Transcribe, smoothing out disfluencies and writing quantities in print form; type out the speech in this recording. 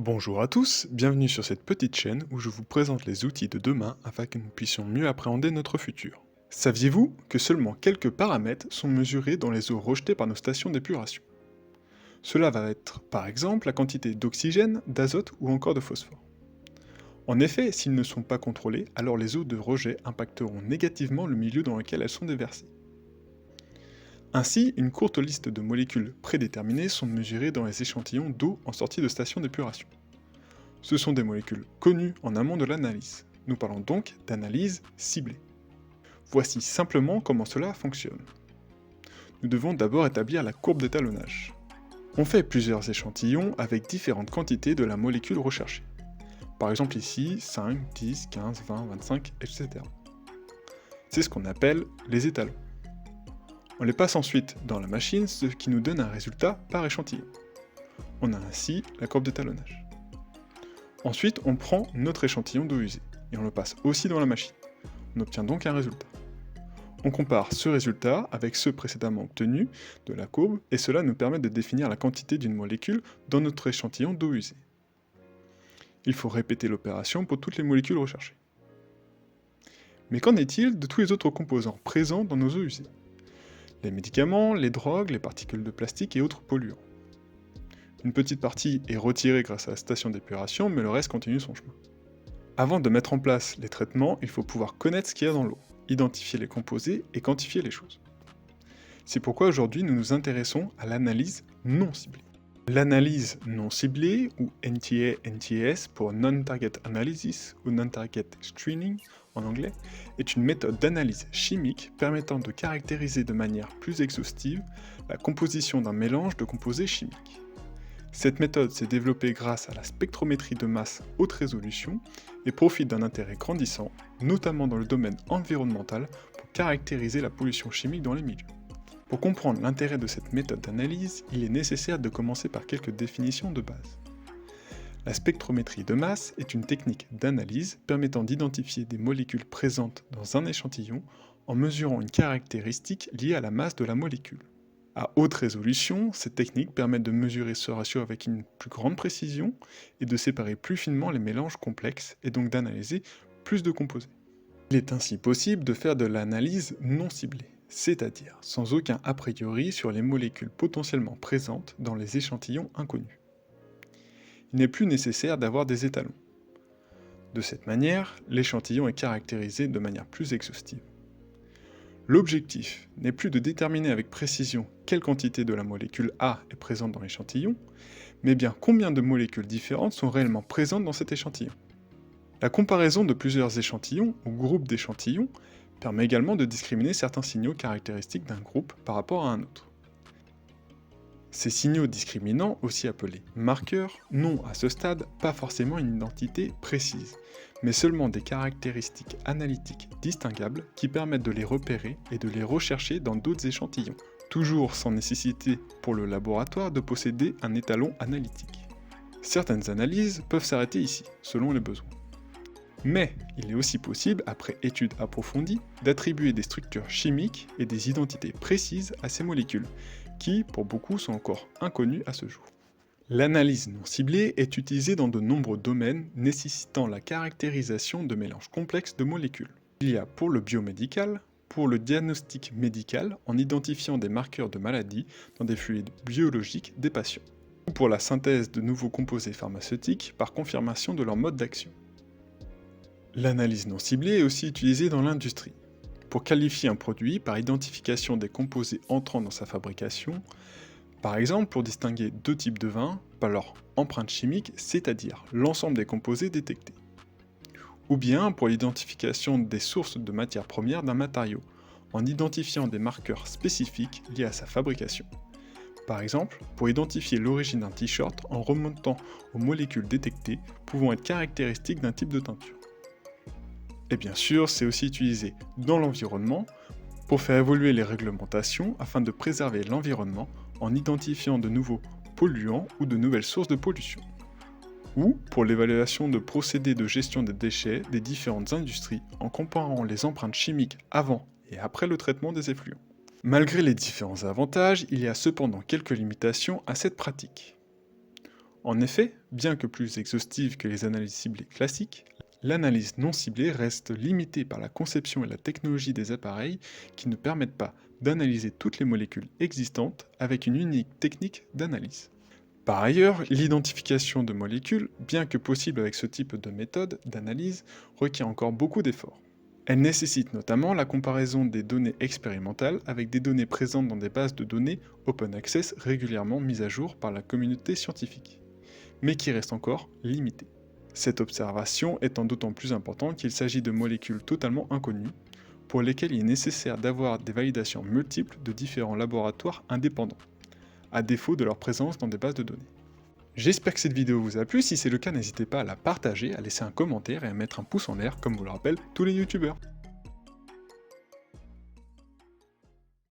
Bonjour à tous, bienvenue sur cette petite chaîne où je vous présente les outils de demain afin que nous puissions mieux appréhender notre futur. Saviez-vous que seulement quelques paramètres sont mesurés dans les eaux rejetées par nos stations d'épuration? Cela va être par exemple la quantité d'oxygène, d'azote ou encore de phosphore. En effet, s'ils ne sont pas contrôlés, alors les eaux de rejet impacteront négativement le milieu dans lequel elles sont déversées. Ainsi, une courte liste de molécules prédéterminées sont mesurées dans les échantillons d'eau en sortie de station d'épuration. Ce sont des molécules connues en amont de l'analyse. Nous parlons donc d'analyse ciblée. Voici simplement comment cela fonctionne. Nous devons d'abord établir la courbe d'étalonnage. On fait plusieurs échantillons avec différentes quantités de la molécule recherchée. Par exemple ici, 5, 10, 15, 20, 25, etc. C'est ce qu'on appelle les étalons. On les passe ensuite dans la machine, ce qui nous donne un résultat par échantillon. On a ainsi la courbe d'étalonnage. Ensuite, on prend notre échantillon d'eau usée, et on le passe aussi dans la machine. On obtient donc un résultat. On compare ce résultat avec ceux précédemment obtenus de la courbe, et cela nous permet de définir la quantité d'une molécule dans notre échantillon d'eau usée. Il faut répéter l'opération pour toutes les molécules recherchées. Mais qu'en est-il de tous les autres composants présents dans nos eaux usées? Les médicaments, les drogues, les particules de plastique et autres polluants. Une petite partie est retirée grâce à la station d'épuration, mais le reste continue son chemin. Avant de mettre en place les traitements, il faut pouvoir connaître ce qu'il y a dans l'eau, identifier les composés et quantifier les choses. C'est pourquoi aujourd'hui nous nous intéressons à l'analyse non ciblée. L'analyse non ciblée, ou NTA-NTS pour Non-Target Analysis ou Non-Target Screening en anglais, est une méthode d'analyse chimique permettant de caractériser de manière plus exhaustive la composition d'un mélange de composés chimiques. Cette méthode s'est développée grâce à la spectrométrie de masse haute résolution et profite d'un intérêt grandissant, notamment dans le domaine environnemental, pour caractériser la pollution chimique dans les milieux. Pour comprendre l'intérêt de cette méthode d'analyse, il est nécessaire de commencer par quelques définitions de base. La spectrométrie de masse est une technique d'analyse permettant d'identifier des molécules présentes dans un échantillon en mesurant une caractéristique liée à la masse de la molécule. À haute résolution, cette technique permet de mesurer ce ratio avec une plus grande précision et de séparer plus finement les mélanges complexes et donc d'analyser plus de composés. Il est ainsi possible de faire de l'analyse non ciblée, c'est-à-dire sans aucun a priori sur les molécules potentiellement présentes dans les échantillons inconnus. Il n'est plus nécessaire d'avoir des étalons. De cette manière, l'échantillon est caractérisé de manière plus exhaustive. L'objectif n'est plus de déterminer avec précision quelle quantité de la molécule A est présente dans l'échantillon, mais bien combien de molécules différentes sont réellement présentes dans cet échantillon. La comparaison de plusieurs échantillons ou groupes d'échantillons permet également de discriminer certains signaux caractéristiques d'un groupe par rapport à un autre. Ces signaux discriminants, aussi appelés marqueurs, n'ont à ce stade pas forcément une identité précise, mais seulement des caractéristiques analytiques distinguables qui permettent de les repérer et de les rechercher dans d'autres échantillons, toujours sans nécessité pour le laboratoire de posséder un étalon analytique. Certaines analyses peuvent s'arrêter ici, selon les besoins. Mais il est aussi possible, après étude approfondie, d'attribuer des structures chimiques et des identités précises à ces molécules, qui, pour beaucoup, sont encore inconnues à ce jour. L'analyse non ciblée est utilisée dans de nombreux domaines nécessitant la caractérisation de mélanges complexes de molécules. Il y a pour le biomédical, pour le diagnostic médical en identifiant des marqueurs de maladies dans des fluides biologiques des patients, ou pour la synthèse de nouveaux composés pharmaceutiques par confirmation de leur mode d'action. L'analyse non ciblée est aussi utilisée dans l'industrie, pour qualifier un produit par identification des composés entrant dans sa fabrication, par exemple pour distinguer deux types de vin par leur empreinte chimique, c'est-à-dire l'ensemble des composés détectés. Ou bien pour l'identification des sources de matières premières d'un matériau, en identifiant des marqueurs spécifiques liés à sa fabrication. Par exemple, pour identifier l'origine d'un t-shirt en remontant aux molécules détectées pouvant être caractéristiques d'un type de teinture. Et bien sûr, c'est aussi utilisé dans l'environnement pour faire évoluer les réglementations afin de préserver l'environnement en identifiant de nouveaux polluants ou de nouvelles sources de pollution. Ou pour l'évaluation de procédés de gestion des déchets des différentes industries en comparant les empreintes chimiques avant et après le traitement des effluents. Malgré les différents avantages, il y a cependant quelques limitations à cette pratique. En effet, Bien que plus exhaustive que les analyses ciblées classiques, l'analyse non ciblée reste limitée par la conception et la technologie des appareils qui ne permettent pas d'analyser toutes les molécules existantes avec une unique technique d'analyse. Par ailleurs, l'identification de molécules, bien que possible avec ce type de méthode d'analyse, requiert encore beaucoup d'efforts. Elle nécessite notamment la comparaison des données expérimentales avec des données présentes dans des bases de données open access régulièrement mises à jour par la communauté scientifique, mais qui restent encore limitées. Cette observation étant d'autant plus importante qu'il s'agit de molécules totalement inconnues, pour lesquelles il est nécessaire d'avoir des validations multiples de différents laboratoires indépendants, à défaut de leur présence dans des bases de données. J'espère que cette vidéo vous a plu, si c'est le cas n'hésitez pas à la partager, à laisser un commentaire et à mettre un pouce en l'air comme vous le rappellent tous les youtubeurs.